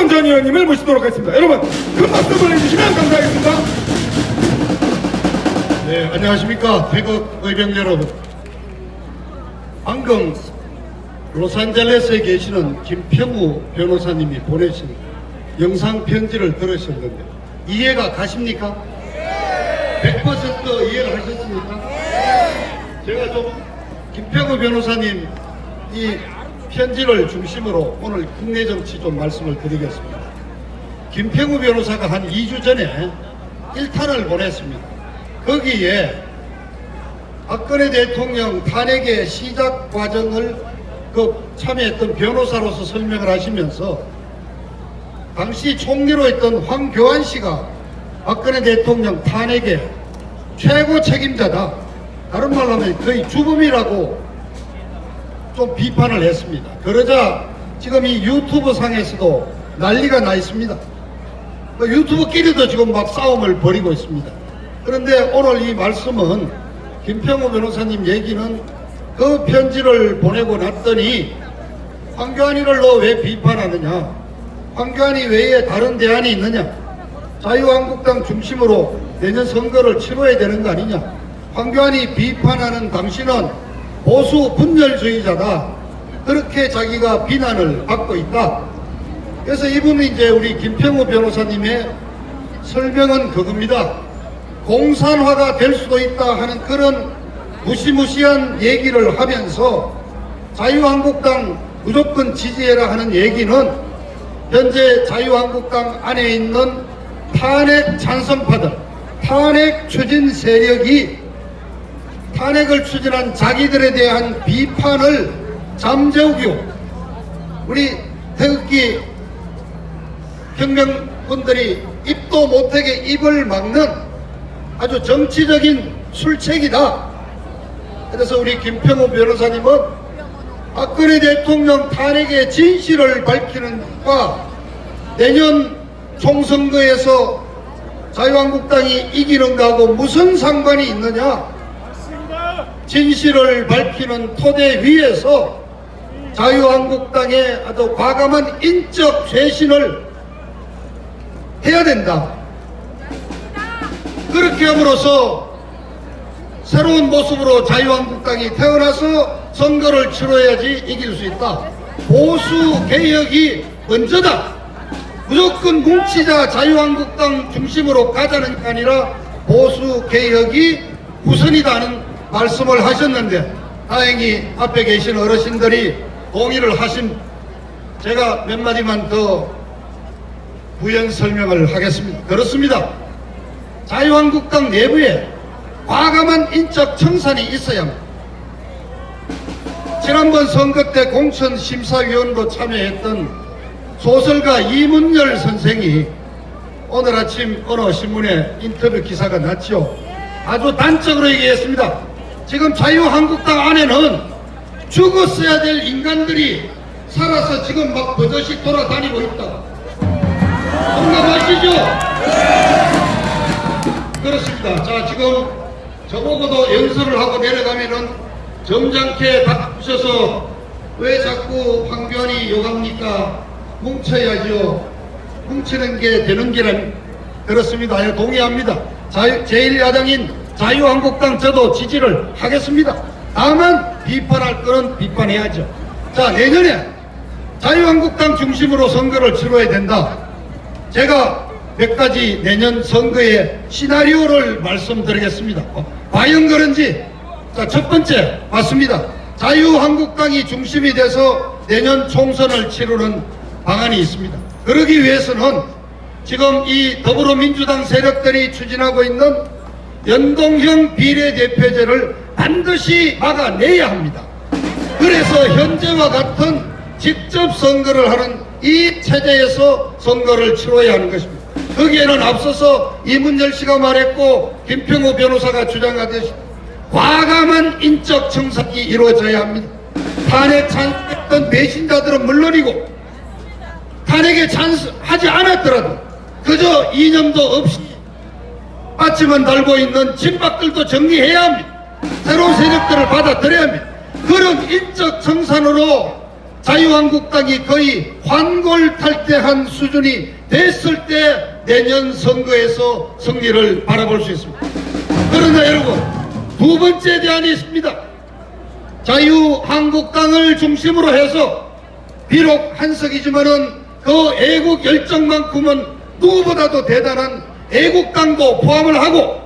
박지원 전 의원님을 모시도록 하겠습니다. 여러분 큰 박수 보내주시면 감사하겠습니다. 네, 안녕하십니까. 태극 의병 여러분. 방금 로스앤젤레스에 계시는 김평우 변호사님이 보내신 영상 편지를 들으셨는데 이해가 가십니까? 100% 이해를 하셨습니까? 제가 좀 김평우 변호사님 이 편지를 중심으로 오늘 국내 정치 좀 말씀을 드리겠습니다. 김평우 변호사가 한 2주 전에 일탄을 보냈습니다. 거기에 박근혜 대통령 탄핵의 시작 과정을 참여했던 변호사로서 설명을 하시면서 당시 총리로 했던 황교안 씨가 박근혜 대통령 탄핵의 최고 책임자다. 다른 말로 하면 거의 주범이라고 좀 비판을 했습니다. 그러자 지금 이 유튜브 상에서도 난리가 나 있습니다. 유튜브끼리도 지금 막 싸움을 벌이고 있습니다. 그런데 오늘 이 말씀은 김평우 변호사님 얘기는 그 편지를 보내고 났더니 황교안이를 너 왜 비판하느냐, 황교안이 외에 다른 대안이 있느냐, 자유한국당 중심으로 내년 선거를 치러야 되는 거 아니냐, 황교안이 비판하는 당신은 보수 분열주의자다, 그렇게 자기가 비난을 받고 있다. 그래서 이분이 이제 우리 김평우 변호사님의 설명은 그겁니다. 공산화가 될 수도 있다 하는 그런 무시무시한 얘기를 하면서 자유한국당 무조건 지지해라 하는 얘기는 현재 자유한국당 안에 있는 탄핵 찬성파들, 탄핵 추진 세력이 탄핵을 추진한 자기들에 대한 비판을 잠재우기로 우리 태극기 혁명군들이 입도 못하게 입을 막는 아주 정치적인 술책이다. 그래서 우리 김평우 변호사님은 박근혜 대통령 탄핵의 진실을 밝히는 것과 내년 총선거에서 자유한국당이 이기는 거하고 무슨 상관이 있느냐, 진실을 밝히는 토대 위에서 자유한국당의 아주 과감한 인적 쇄신을 해야 된다. 그렇게 함으로써 새로운 모습으로 자유한국당이 태어나서 선거를 치러야지 이길 수 있다. 보수 개혁이 먼저다. 무조건 뭉치자 자유한국당 중심으로 가자는 게 아니라 보수 개혁이 우선이다는 말씀을 하셨는데 다행히 앞에 계신 어르신들이 동의를 하신, 제가 몇 마디만 더 부연 설명을 하겠습니다. 그렇습니다. 자유한국당 내부에 과감한 인적 청산이 있어야 합니다. 지난번 선거 때 공천심사위원으로 참여했던 소설가 이문열 선생이 오늘 아침 어느 신문에 인터뷰 기사가 났죠. 아주 단적으로 얘기했습니다. 지금 자유한국당 안에는 죽었어야 될 인간들이 살아서 지금 막 버젓이 돌아다니고 있다. 공감하시죠? 그렇습니다. 자, 지금 저보고도 연설을 하고 내려가면은 점잖게 닥치셔서 왜 자꾸 황교안이 욕합니까? 뭉쳐야죠. 뭉치는 게 되는 길은 그렇습니다. 예, 동의합니다. 제1야당인 자유한국당 저도 지지를 하겠습니다. 다만 비판할 거는 비판해야죠. 자, 내년에 자유한국당 중심으로 선거를 치러야 된다. 제가 몇 가지 내년 선거의 시나리오를 말씀드리겠습니다. 과연 그런지. 자, 첫 번째 맞습니다. 자유한국당이 중심이 돼서 내년 총선을 치르는 방안이 있습니다. 그러기 위해서는 지금 이 더불어민주당 세력들이 추진하고 있는 연동형 비례대표제를 반드시 막아내야 합니다. 그래서 현재와 같은 직접 선거를 하는 이 체제에서 선거를 치러야 하는 것입니다. 거기에는 앞서서 이문열 씨가 말했고 김평우 변호사가 주장하듯이 과감한 인적 청산이 이루어져야 합니다. 탄핵 찬성했던 배신자들은 물론이고 탄핵에 찬성하지 않았더라도 그저 이념도 없이 받침만 달고 있는 친박들도 정리해야 합니다. 새로운 세력들을 받아들여야 합니다. 그런 인적 청산으로 자유한국당이 거의 환골탈태한 수준이 됐을 때 내년 선거에서 승리를 바라볼 수 있습니다. 그러나 여러분, 두 번째 대안이 있습니다. 자유한국당을 중심으로 해서 비록 한석이지만은 그 애국 열정만큼은 누구보다도 대단한 애국당도 포함을 하고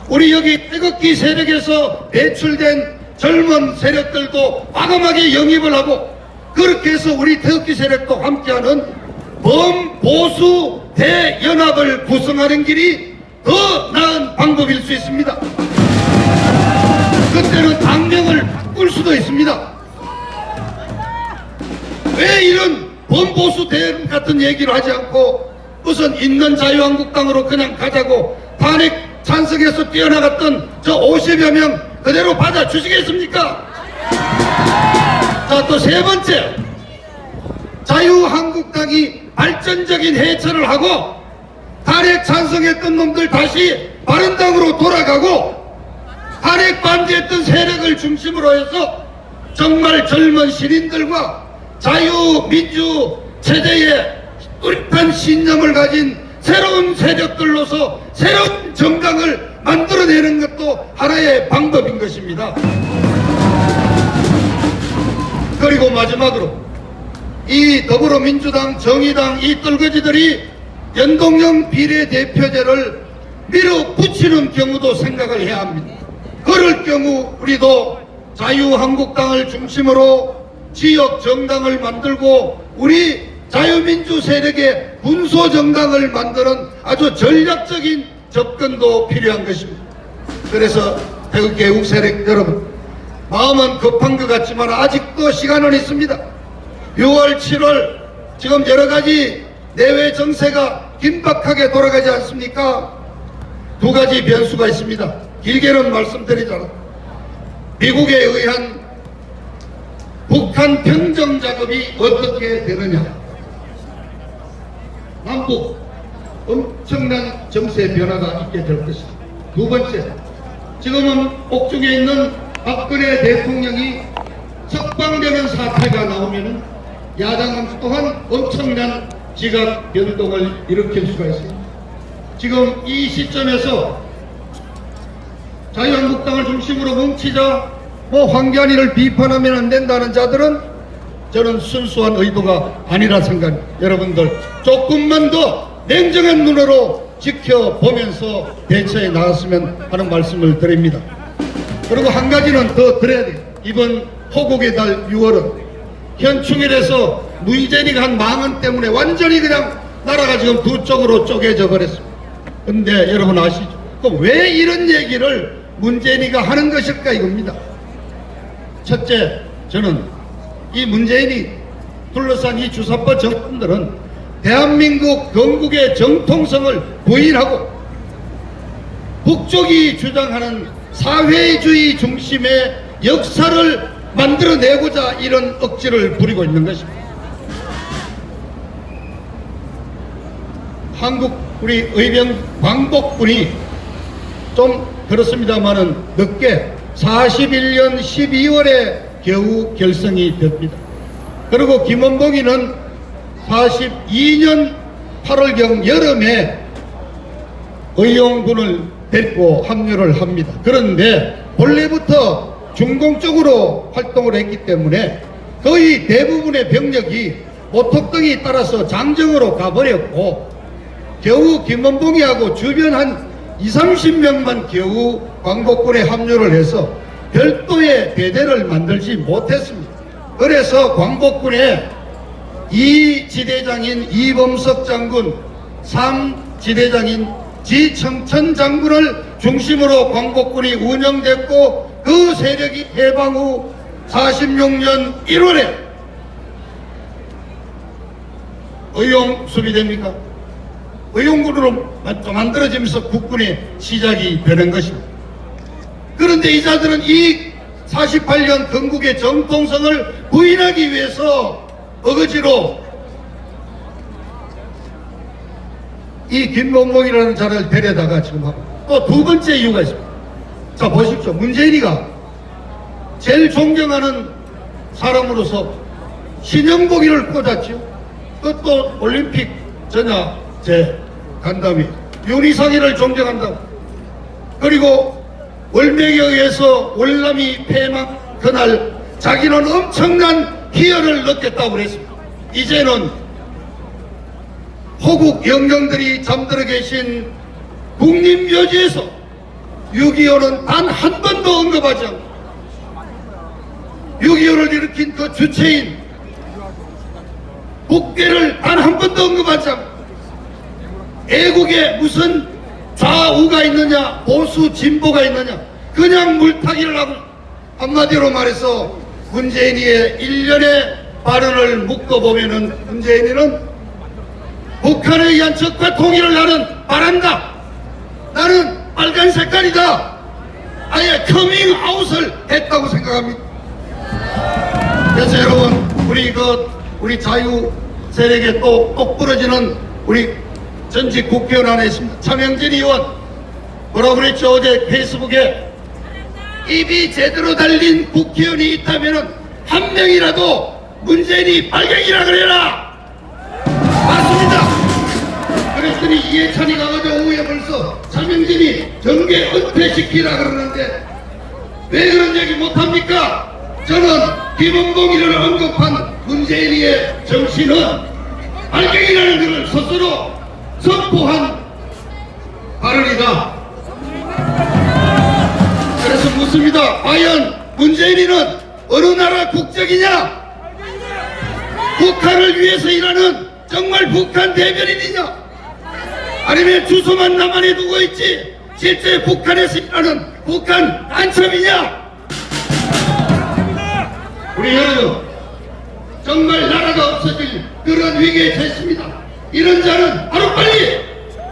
우리 여기 태극기 세력에서 배출된 젊은 세력들도 과감하게 영입을 하고 그렇게 해서 우리 태극기 세력도 함께하는 범보수 대연합을 구성하는 길이 더 나은 방법일 수 있습니다. 그때는 당명을 바꿀 수도 있습니다. 왜 이런 범보수 대연 같은 얘기를 하지 않고 우선 있는 자유한국당으로 그냥 가자고 탄핵 찬성해서 뛰어나갔던 저 50여 명 그대로 받아주시겠습니까? 자, 또 세 번째, 자유한국당이 발전적인 해체를 하고 탄핵 찬성했던 놈들 다시 바른당으로 돌아가고 탄핵 반대했던 세력을 중심으로 해서 정말 젊은 시민들과 자유민주 체제에 뚜렷한 신념을 가진 새로운 세력들로서 새로운 정당을 만들어내는 것도 하나의 방법인 것입니다. 그리고 마지막으로 이 더불어민주당, 정의당 이 떨거지들이 연동형 비례대표제를 밀어붙이는 경우도 생각을 해야 합니다. 그럴 경우 우리도 자유한국당을 중심으로 지역 정당을 만들고 우리 자유민주 세력의 군소정당을 만드는 아주 전략적인 접근도 필요한 것입니다. 그래서 태극기 애국 세력 여러분, 마음은 급한 것 같지만 아직도 시간은 있습니다. 6월, 7월 지금 여러 가지 내외 정세가 긴박하게 돌아가지 않습니까? 두 가지 변수가 있습니다. 길게는 말씀드리자면 미국에 의한 북한 평정 작업이 어떻게 되느냐, 남북 엄청난 정세 변화가 있게 될 것입니다. 두 번째, 지금은 옥중에 있는 박근혜 대통령이 석방되는 사태가 나오면 야당 또한 엄청난 지각 변동을 일으킬 수가 있습니다. 지금 이 시점에서 자유한국당을 중심으로 뭉치자 황교안이를 비판하면 안 된다는 자들은 저는 순수한 의도가 아니라 생각합니다. 여러분들 조금만 더 냉정한 눈으로 지켜보면서 대처에 나갔으면 하는 말씀을 드립니다. 그리고 한 가지는 더 드려야 돼요. 이번 호국의 달 6월은 현충일에서 문재인이가 한 망언 때문에 완전히 그냥 나라가 지금 두 쪽으로 쪼개져 버렸습니다. 근데 여러분 아시죠? 그럼 왜 이런 얘기를 문재인이가 하는 것일까 이겁니다. 첫째, 저는 이 문재인이 둘러싼 이 주사파 정권들은 대한민국 건국의 정통성을 부인하고 북쪽이 주장하는 사회주의 중심의 역사를 만들어내고자 이런 억지를 부리고 있는 것입니다. 한국 우리 의병 광복군이 좀 그렇습니다만은 늦게 41년 12월에 겨우 결성이 됩니다. 그리고 김원봉이는 42년 8월경 여름에 의용군을 데리고 합류를 합니다. 그런데 본래부터 중공 쪽으로 활동을 했기 때문에 거의 대부분의 병력이 모택동이 따라서 장정으로 가버렸고 겨우 김원봉이하고 주변 한 20-30명만 겨우 광복군에 합류를 해서 별도의 대대를 만들지 못했습니다. 그래서 광복군에 2지대장인 이범석 장군, 3지대장인 지청천 장군을 중심으로 광복군이 운영됐고 그 세력이 해방 후 46년 1월에 의용 수비됩니까? 의용군으로 만들어지면서 국군의 시작이 되는 것입니다. 그런데 이 자들은 이 48년 건국의 정통성을 부인하기 위해서 어거지로 이 김범봉이라는 자를 데려다가 지금 하고 또 두 번째 이유가 있습니다. 자 보십시오. 문재인이가 제일 존경하는 사람으로서 신형복이를 꽂았죠. 그것도 올림픽 전야제 간담회 윤희상이를 존경한다. 그리고 월명에 의해서 월남이 폐망 그날 자기는 엄청난 희열을 느꼈다고 그랬습니다. 이제는 호국 영령들이 잠들어 계신 국립묘지에서 6.25는 단 한 번도 언급하지 않고 6.25를 일으킨 그 주체인 국회를 단 한 번도 언급하지 않고 애국에 무슨 좌우가 있느냐 보수 진보가 있느냐 그냥 물타기를 하고 한마디로 말해서 문재인이의 일련의 발언을 묶어보면은 문재인이는 북한에 의한 적과 통일을 나는 바란다. 나는 빨간 색깔이다. 아예 커밍아웃을 했다고 생각합니다. 그래서 여러분 우리 자유 세력에 또 똑부러지는 우리 전직 국회의원 안에 있습니다. 차명진 의원 뭐라고 그랬죠? 어제 페이스북에 입이 제대로 달린 국회의원이 있다면 한 명이라도 문재인이 빨갱이라 그래라. 맞습니다. 그랬더니 이해찬이가 어제 오후에 벌써 차명진이 정계 은퇴시키라 그러는데 왜 그런 얘기 못합니까? 저는 김은봉이를 언급한 문재인이의 정신은 빨갱이라는 것을 스스로 선포한 발언이다. 그래서 묻습니다. 과연 문재인이는 어느 나라 국적이냐? 북한을 위해서 일하는 정말 북한 대변인이냐? 아니면 주소만 남한에 두고 있지 실제 북한에서 일하는 북한 간첩이냐? 우리 여러분 정말 나라가 없어질 그런 위기에 처했습니다. 이런 자는 하루빨리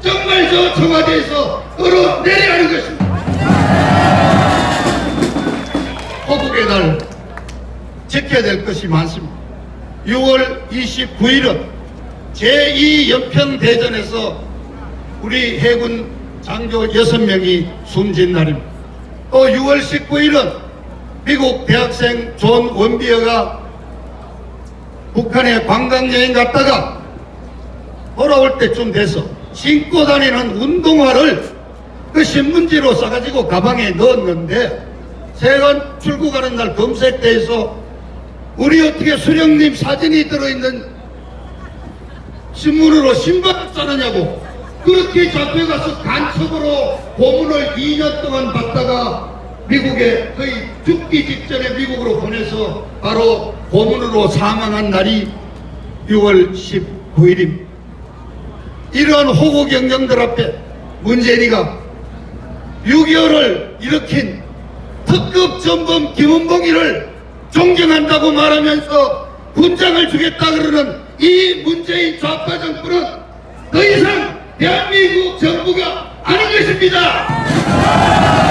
정말 저 청와대에서 끌어내려야 하는 것입니다. 호국의 날 지켜야 될 것이 많습니다. 6월 29일은 제2연평대전에서 우리 해군 장교 6명이 숨진 날입니다. 또 6월 19일은 미국 대학생 존 원비어가 북한에 관광여행 갔다가 돌아올 때쯤 돼서 신고 다니는 운동화를 그 신문지로 싸가지고 가방에 넣었는데 세관 출국하는 날 검색대에서 우리 어떻게 수령님 사진이 들어있는 신문으로 신발을 싸느냐고 그렇게 잡혀가서 간첩으로 고문을 2년 동안 받다가 미국에 거의 죽기 직전에 미국으로 보내서 바로 고문으로 사망한 날이 6월 19일입니다. 이러한 호국 영령들 앞에 문재인이가 6.25를 일으킨 특급 전범 김은봉이를 존경한다고 말하면서 훈장을 주겠다 그러는 이 문재인 좌파 정부는 더 이상 대한민국 정부가 아닌 것입니다.